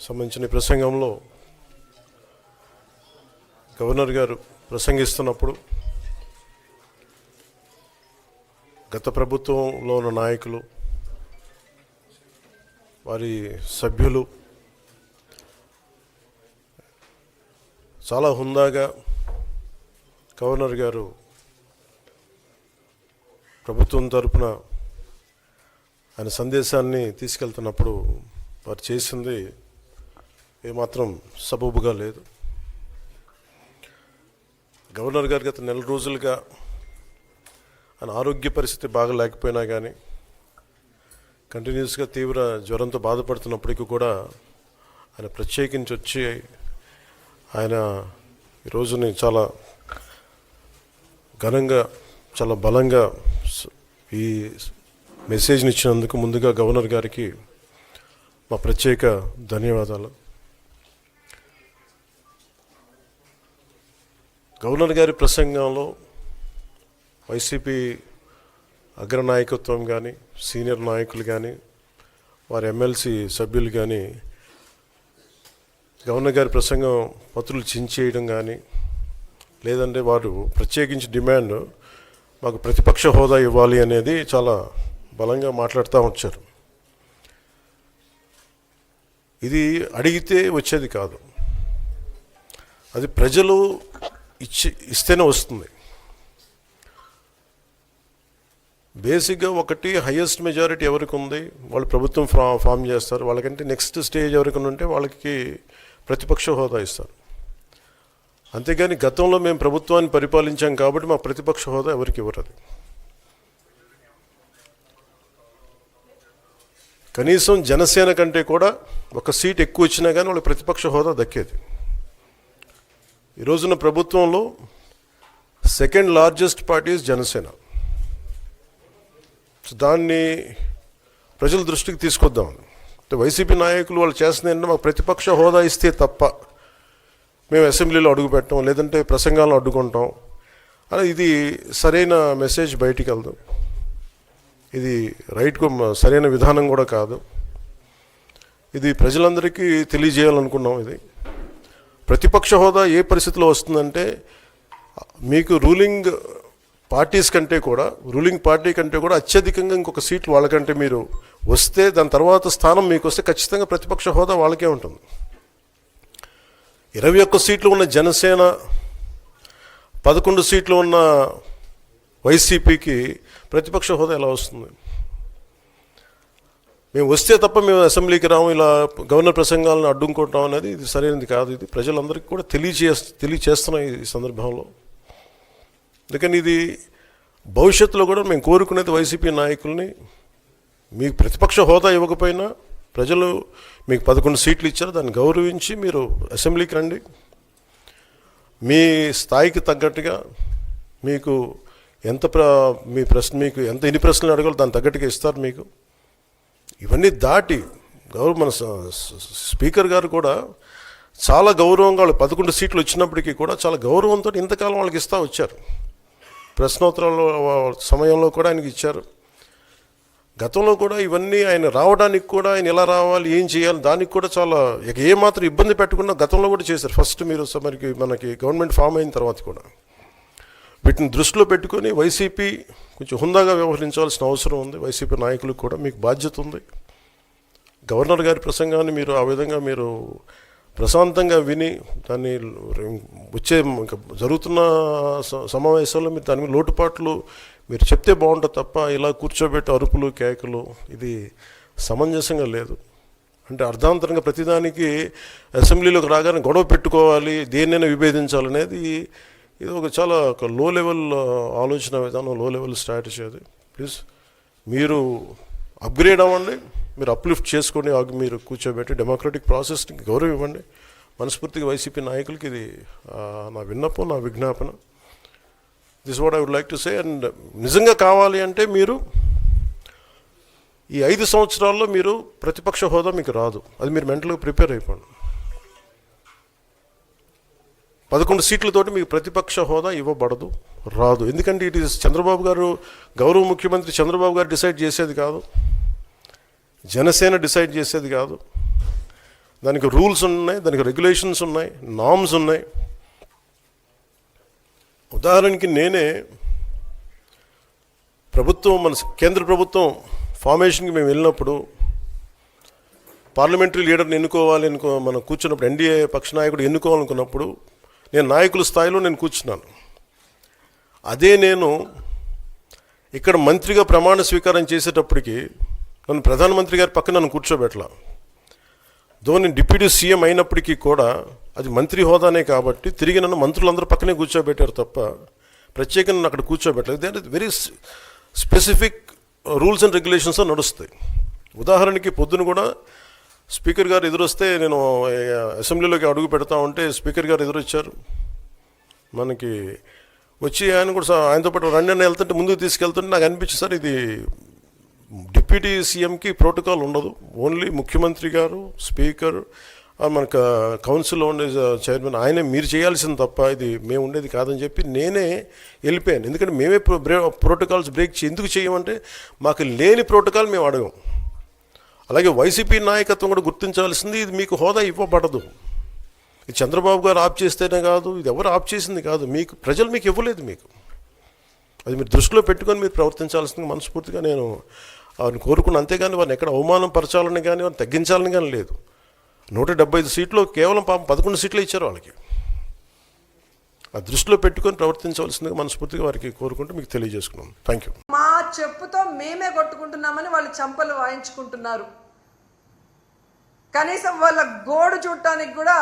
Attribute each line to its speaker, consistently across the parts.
Speaker 1: సంబంధించిన ప్రసంగంలో గవర్నర్ గారు ప్రసంగిస్తున్నప్పుడు గత ప్రభుత్వంలో ఉన్న నాయకులు, వారి సభ్యులు చాలా హుందాగా గవర్నర్ గారు ప్రభుత్వం తరపున ఆయన సందేశాన్ని తీసుకెళ్తున్నప్పుడు వారు చేసింది ఏమాత్రం సబబుగా లేదు. గవర్నర్ గారు గత నెల రోజులుగా ఆయన ఆరోగ్య పరిస్థితి బాగా లేకపోయినా కానీ కంటిన్యూస్గా తీవ్ర జ్వరంతో బాధపడుతున్నప్పటికీ కూడా ఆయన ప్రత్యేకించి వచ్చి ఆయన ఈ రోజుని చాలా ఘనంగా, చాలా బలంగా ఈ మెసేజ్ని ఇచ్చినందుకు ముందుగా గవర్నర్ గారికి మా ప్రత్యేక ధన్యవాదాలు. గవర్నర్ గారి ప్రసంగంలో వైసీపీ అగ్రనాయకత్వం కానీ, సీనియర్ నాయకులు కానీ, వారి ఎమ్మెల్సీ సభ్యులు కానీ గవర్నర్ గారి ప్రసంగం పత్రులు చించేయడం కానీ, లేదంటే వారు ప్రత్యేకించి డిమాండ్ మాకు ప్రతిపక్ష హోదా ఇవ్వాలి అనేది చాలా బలంగా మాట్లాడుతూ వచ్చారు. ఇది అడిగితే వచ్చేది కాదు, అది ప్రజలు ఇస్తేనే వస్తుంది. బేసిక్గా ఒకటి హయ్యెస్ట్ మెజారిటీ ఎవరికి ఉంది వాళ్ళు ప్రభుత్వం ఫామ్ చేస్తారు. వాళ్ళకంటే నెక్స్ట్ స్టేజ్ ఎవరికి ఉంటే వాళ్ళకి ప్రతిపక్ష హోదా ఇస్తారు. అంతేగాని గతంలో మేము ప్రభుత్వాన్ని పరిపాలించాం కాబట్టి మా ప్రతిపక్ష హోదా ఎవరికి ఇవ్వరు. కనీసం జనసేన కంటే కూడా ఒక సీట్ ఎక్కువ వచ్చినా కానీ వాళ్ళకి ప్రతిపక్ష హోదా దక్కేది. ఈ రోజున ప్రభుత్వంలో సెకండ్ లార్జెస్ట్ పార్టీ జనసేన. దాన్ని ప్రజల దృష్టికి తీసుకొద్దాం. వైసీపీ నాయకులు వాళ్ళు చేస్తుంది ఏంటంటే మాకు ప్రతిపక్ష హోదా ఇస్తే తప్ప మేము అసెంబ్లీలో అడుగు పెట్టాం, లేదంటే ప్రసంగాలను అడ్డుకుంటాం అని. ఇది సరైన మెసేజ్ బయటికి వెళ్దాం. ఇది రైట్కు సరైన విధానం కూడా కాదు. ఇది ప్రజలందరికీ తెలియజేయాలనుకున్నాం. ఇది ప్రతిపక్ష హోదా ఏ పరిస్థితిలో వస్తుందంటే మీకు రూలింగ్ పార్టీ కంటే కూడా అత్యధికంగా ఇంకొక సీట్లు వాళ్ళకంటే మీరు వస్తే, దాని తర్వాత స్థానం మీకు వస్తే ఖచ్చితంగా ప్రతిపక్ష హోదా వాళ్ళకే ఉంటుంది. 21 సీట్లు ఉన్న జనసేన, 11 సీట్లు ఉన్న వైసీపీకి ప్రతిపక్ష హోదా ఎలా వస్తుంది? మేము వస్తే తప్ప మేము అసెంబ్లీకి రాము, ఇలా గవర్నర్ ప్రసంగాలను అడ్డుకుంటాం అనేది ఇది సరైనది కాదు. ఇది ప్రజలందరికీ కూడా తెలియచేస్తున్నాం ఈ సందర్భంలో. అందుకని ఇది భవిష్యత్తులో కూడా మేము కోరుకునేది వైసీపీ నాయకుల్ని, మీకు ప్రతిపక్ష హోదా ఇవ్వకపోయినా ప్రజలు మీకు 11 సీట్లు ఇచ్చారు, దాన్ని గౌరవించి మీరు అసెంబ్లీకి రండి. మీ స్థాయికి తగ్గట్టుగా మీకు మీకు ఎన్ని ప్రశ్నలు అడగాలో దాని తగ్గట్టుగా ఇస్తారు మీకు. ఇవన్నీ దాటి మన స్పీకర్ గారు కూడా చాలా గౌరవంగా, వాళ్ళు 11 సీట్లు వచ్చినప్పటికీ కూడా చాలా గౌరవంతో ఇంతకాలం వాళ్ళకి ఇస్తూ వచ్చారు. ప్రశ్నోత్తరాల సమయంలో కూడా ఆయనకి ఇచ్చారు. గతంలో కూడా ఇవన్నీ ఆయన రావడానికి కూడా ఆయన ఎలా రావాలి, ఏం చేయాలి, దానికి కూడా చాలా ఏమాత్రం ఇబ్బంది పెట్టకుండా గతంలో కూడా చేశారు. ఫస్ట్ మీరు మనకి గవర్నమెంట్ ఫామ్ అయిన తర్వాత కూడా వీటిని దృష్టిలో పెట్టుకొని వైసీపీ కొంచెం హుందాగా వ్యవహరించాల్సిన అవసరం ఉంది. వైసీపీ నాయకులకు కూడా మీకు బాధ్యత ఉంది. గవర్నర్ గారి ప్రసంగాన్ని మీరు ఆ విధంగా మీరు ప్రశాంతంగా విని దాన్ని వచ్చే జరుగుతున్న సమావేశాల్లో మీరు దాని మీద లోటుపాట్లు మీరు చెప్తే బాగుంటుంది తప్ప ఇలా కూర్చోబెట్టి అరుపులు కేకలు ఇది సమంజసంగా లేదు. అంటే అర్ధాంతరంగా ప్రతిదానికి అసెంబ్లీలోకి రాగానే గొడవ పెట్టుకోవాలి, దేన్నైనా విభేదించాలనేది ఇది చాలా లో లెవెల్ ఆలోచన విధానం, లో లెవెల్ స్ట్రాటజీ. అది ప్లీజ్ మీరు అప్గ్రేడ్ అవ్వండి, మీరు అప్లిఫ్ట్ చేసుకొని మీరు కూర్చోబెట్టి డెమోక్రటిక్ ప్రాసెస్కి గౌరవం ఇవ్వండి. మనస్ఫూర్తిగా వైసీపీ నాయకులకి ఇది నా విన్నపం, నా విజ్ఞాపన. This what I would like to say. And నిజంగా కావాలి అంటే మీరు ఈ 5 సంవత్సరాల్లో మీరు ప్రతిపక్ష హోదా మీకు రాదు. అది మీరు మెంటల్గా ప్రిపేర్ అయిపోండి. 11 సీట్లతోటి మీకు ప్రతిపక్ష హోదా ఇవ్వబడదు, రాదు. ఎందుకంటే ఇట్ ఈస్ చంద్రబాబు గారు, గౌరవ ముఖ్యమంత్రి చంద్రబాబు గారు డిసైడ్ చేసేది కాదు, జనసేన డిసైడ్ చేసేది కాదు. దానికి రూల్స్ ఉన్నాయి, దానికి రెగ్యులేషన్స్ ఉన్నాయి, నార్మ్స్ ఉన్నాయి. ఉదాహరణకి నేనే మన కేంద్ర ప్రభుత్వం ఫార్మేషన్కి మేము వెళ్ళినప్పుడు పార్లమెంటరీ లీడర్ని మనం కూర్చున్నప్పుడు ఎన్డీఏ పక్ష నాయకుడు ఎన్నుకోవాలనుకున్నప్పుడు నేను నాయకుల స్థాయిలో నేను కూర్చున్నాను. అదే నేను ఇక్కడ మంత్రిగా ప్రమాణ స్వీకారం చేసేటప్పటికి నన్ను ప్రధానమంత్రి గారి పక్కన నన్ను కూర్చోబెట్టలా. నేను డిప్యూటీ సీఎం అయినప్పటికీ కూడా అది మంత్రి హోదానే కాబట్టి తిరిగి నన్ను మంత్రులందరూ పక్కనే కూర్చోబెట్టారు తప్ప ప్రత్యేకంగా నన్ను అక్కడ కూర్చోబెట్టలేదు. అంటే very specific rules and regulations నడుస్తాయి. ఉదాహరణకి పొద్దున కూడా స్పీకర్ గారు ఎదురొస్తే నేను అసెంబ్లీలోకి అడుగు పెడతా ఉంటే స్పీకర్ గారు ఎదురొచ్చారు. మనకి వచ్చి ఆయన కూడా ఆయనతో పాటు రండి అని వెళ్తుంటే ముందుకు తీసుకెళ్తుంటే నాకు అనిపించింది, సార్ ఇది డిప్యూటీ సీఎంకి ప్రోటోకాల్ ఉండదు, ఓన్లీ ముఖ్యమంత్రి గారు, స్పీకర్, మనకు కౌన్సిల్లో ఉండే చైర్మన్ ఆయనే మీరు చేయాల్సింది తప్ప ఇది మేము ఉండేది కాదని చెప్పి నేనే వెళ్ళిపోయాను. ఎందుకంటే మేమే ప్రోటోకాల్స్ బ్రేక్ ఎందుకు చేయమంటే మాకు లేని ప్రోటోకాల్ మేము అడగం. అలాగే వైసీపీ నాయకత్వం కూడా గుర్తించాల్సింది, ఇది మీకు హోదా ఇవ్వబడదు. ఇది చంద్రబాబు గారు ఆప్ చేస్తేనే కాదు, ఇది ఎవరు ఆప్ చేసింది కాదు, మీకు ప్రజలు మీకు ఇవ్వలేదు. మీకు అది మీరు దృష్టిలో పెట్టుకొని మీరు ప్రవర్తించాల్సింది మనస్ఫూర్తిగా నేను వారిని కోరుకున్నాను. అంతేగాని వారిని ఎక్కడ అవమానం పరచాలని కానీ వారిని తగ్గించాలని కానీ లేదు. 175 సీట్లు కేవలం 11 సీట్లు ఇచ్చారు వాళ్ళకి. ఆ దృష్టిలో పెట్టుకొని ప్రవర్తించవలసిందిగా మనస్ఫూర్తిగా వారికి కోరుకుంటూ మీకు తెలియజేసుకున్నాను. Thank you.
Speaker 2: మా చెప్పుతో మేమే కొట్టుకుంటున్నామని వాళ్ళు చంపలు వాయించుకుంటున్నారు. కనీసం వాళ్ళ గోడు చూడటానికి కూడా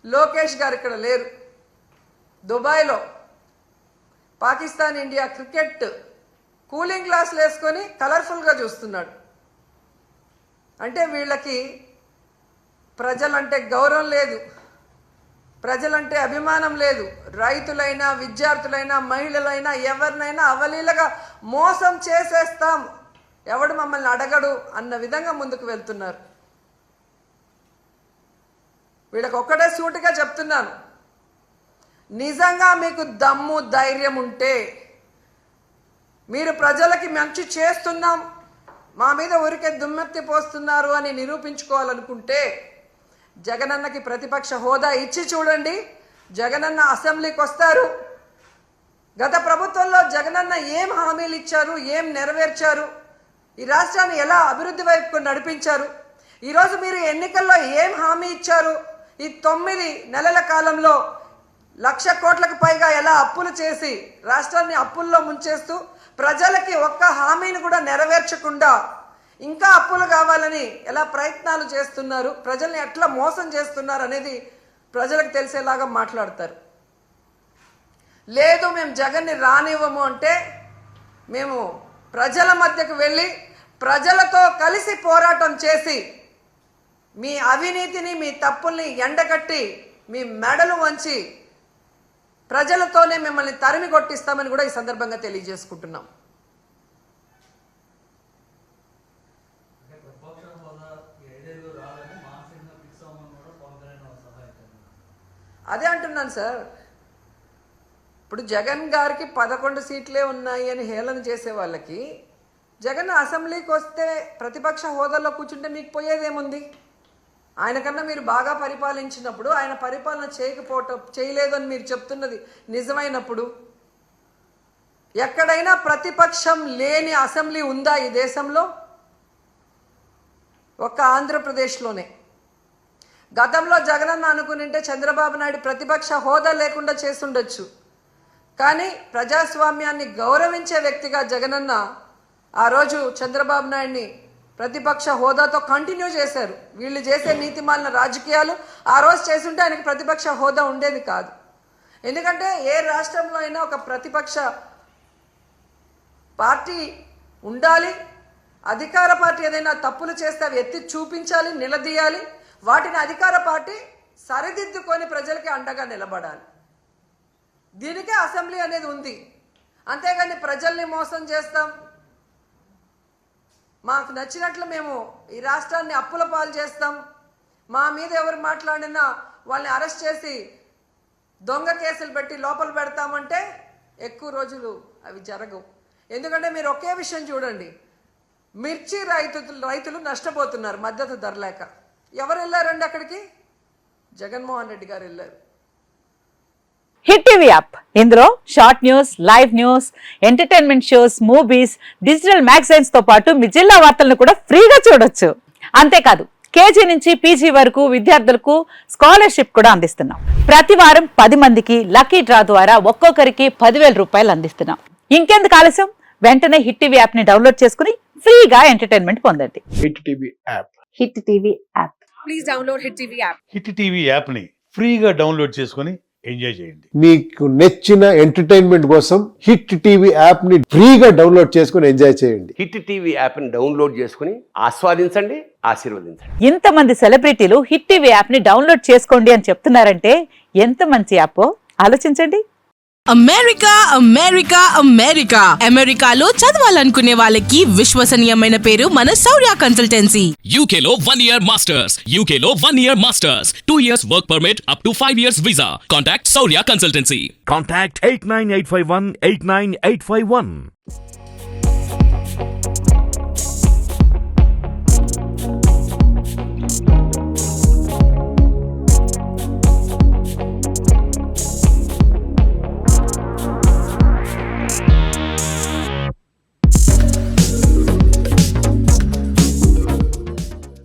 Speaker 2: లోకేష్ గారు ఇక్కడ లేరు. దుబాయ్లో పాకిస్తాన్ ఇండియా క్రికెట్ కూలింగ్ గ్లాసులు వేసుకొని కలర్ఫుల్గా చూస్తున్నాడు. అంటే వీళ్ళకి ప్రజలంటే గౌరవం లేదు, ప్రజలంటే అభిమానం లేదు. రైతులైనా, విద్యార్థులైనా, మహిళలైనా ఎవరినైనా అవలీలగా మోసం చేసేస్తాం, ఎవడు మమ్మల్ని అడగడు అన్న విధంగా ముందుకు వెళ్తున్నారు. వీళ్ళకి ఒక్కటే సూటిగా చెప్తున్నాను, నిజంగా మీకు దమ్ము ధైర్యం ఉంటే, మీరు ప్రజలకి మంచి చేస్తున్నాం, మా మీద ఊరికే దుమ్మెత్తి పోస్తున్నారు అని నిరూపించుకోవాలనుకుంటే జగనన్నకి ప్రతిపక్ష హోదా ఇచ్చి చూడండి. జగనన్న అసెంబ్లీకి వస్తారు. గత ప్రభుత్వంలో జగనన్న ఏం హామీలు ఇచ్చారు, ఏం నెరవేర్చారు, ఈ రాష్ట్రాన్ని ఎలా అభివృద్ధి వైపుకు నడిపించారు, ఈరోజు మీరు ఎన్నికల్లో ఏం హామీ ఇచ్చారు, ఈ 9 నెలల కాలంలో 1,00,000 కోట్లకు పైగా ఎలా అప్పులు చేసి రాష్ట్రాన్ని అప్పుల్లో ముంచేస్తూ ప్రజలకి ఒక్క హామీని కూడా నెరవేర్చకుండా ఇంకా అప్పులు కావాలని ఎలా ప్రయత్నాలు చేస్తున్నారు, ప్రజల్ని ఎట్లా మోసం చేస్తున్నారు అనేది ప్రజలకు తెలిసేలాగా మాట్లాడతారు. లేదు మేము జగన్ని రానివ్వము అంటే మేము ప్రజల మధ్యకు వెళ్ళి ప్రజలతో కలిసి పోరాటం చేసి మీ అవినీతిని, మీ తప్పుల్ని ఎండగట్టి మీ మెడలు వంచి ప్రజలతోనే మిమ్మల్ని తరిమి కొట్టిస్తామని కూడా ఈ సందర్భంగా తెలియజేసుకుంటున్నాం. అదే అంటున్నాను సార్. ఇప్పుడు జగన్ గారికి 11 సీట్లే ఉన్నాయి అని హేళన చేసే వాళ్ళకి జగన్ అసెంబ్లీకి వస్తే ప్రతిపక్ష హోదాలో కూర్చుంటే మీకు పోయేదేముంది? ఆయన కన్నా మీరు బాగా పరిపాలించినప్పుడు, ఆయన పరిపాలన చేయలేదు అని మీరు చెప్తున్నది నిజమైనప్పుడు, ఎక్కడైనా ప్రతిపక్షం లేని అసెంబ్లీ ఉందా ఈ దేశంలో? ఒక్క ఆంధ్రప్రదేశ్లోనే. గతంలో జగనన్న అనుకునింటే చంద్రబాబు నాయుడు ప్రతిపక్ష హోదా లేకుండా చేసుండొచ్చు. కానీ ప్రజాస్వామ్యాన్ని గౌరవించే వ్యక్తిగా జగనన్న ఆ రోజు చంద్రబాబు నాయుడిని ప్రతిపక్ష హోదాతో కంటిన్యూ చేశారు. వీళ్ళు చేసే నీతిమాలిన రాజకీయాలు ఆ రోజు చేసుంటే ఆయనకు ప్రతిపక్ష హోదా ఉండేది కాదు. ఎందుకంటే ఏ రాష్ట్రంలో అయినా ఒక ప్రతిపక్ష పార్టీ ఉండాలి. అధికార పార్టీ ఏదైనా తప్పులు చేస్తే అవి ఎత్తి చూపించాలి, నిలదీయాలి. వాటిని అధికార పార్టీ సరిదిద్దుకొని ప్రజలకి అండగా నిలబడాలి. దీనికే అసెంబ్లీ అనేది ఉంది. అంతేగాని ప్రజల్ని మోసం చేస్తాం, మాకు నచ్చినట్లు మేము ఈ రాష్ట్రాన్ని అప్పుల పాలు చేస్తాం, మా మీద ఎవరు మాట్లాడినా వాళ్ళని అరెస్ట్ చేసి దొంగ కేసులు పెట్టి లోపల పెడతామంటే ఎక్కువ రోజులు అవి జరగవు. ఎందుకంటే మీరు ఒకే విషయం చూడండి, మిర్చి రైతులు నష్టపోతున్నారు మద్దతు ధర లేక. ఎవరు వెళ్ళారండి అక్కడికి? జగన్మోహన్ రెడ్డి గారు వెళ్ళారు.
Speaker 3: హిట్ టీవీ యాప్, ఇందులో short news, live news, entertainment shows, movies, digital magazines తో పాటు మీ జిల్లా వార్తలను కూడా ఫ్రీగా చూడొచ్చు. అంతేకాదు కేజీ నుంచి పీజీ వరకు విద్యార్థులకు స్కాలర్షిప్ కూడా అందిస్తున్నాం. ప్రతి వారం 10 మందికి లక్కీ డ్రా ద్వారా ఒక్కొక్కరికి 10,000 రూపాయలు అందిస్తున్నాం. ఇంకెందుకు ఆలస్యం, వెంటనే హిట్ టీవీ యాప్ ని డౌన్లోడ్ చేసుకుని ఫ్రీగా ఎంటర్టైన్మెంట్ పొందండి.
Speaker 4: Hit TV app.
Speaker 3: Hit TV app.
Speaker 5: Please download Hit TV app.
Speaker 6: Hit TV యాప్ని ఫ్రీగా డౌన్లోడ్ చేసుకొని ఎంజాయ్ చేయండి.
Speaker 4: మీకు నచ్చిన ఎంటర్టైన్మెంట్ కోసం హిట్ టీవీ యాప్ ని ఫ్రీగా డౌన్లోడ్ చేసుకుని ఎంజాయ్ చేయండి.
Speaker 7: హిట్ టీవీ యాప్ని డౌన్లోడ్ చేసుకుని ఆస్వాదించండి, ఆశీర్వదించండి.
Speaker 3: ఇంతమంది సెలబ్రిటీలు హిట్ టీవీ యాప్ ని డౌన్లోడ్ చేసుకోండి అని చెప్తున్నారంటే ఎంత మంచి యాప్ ఆలోచించండి.
Speaker 8: అమెరికా అమెరికా అమెరికా అమెరికాలో చదవాలనుకునే వాళ్ళకి విశ్వసనీయమైన పేరు మన శౌర్య కన్సల్టెన్సీ.
Speaker 9: UK లో 1 year masters. UK లో 1 year masters. 2 years work permit up to 5 years visa. Contact Saurya Consultancy.
Speaker 10: Contact 89851 89851.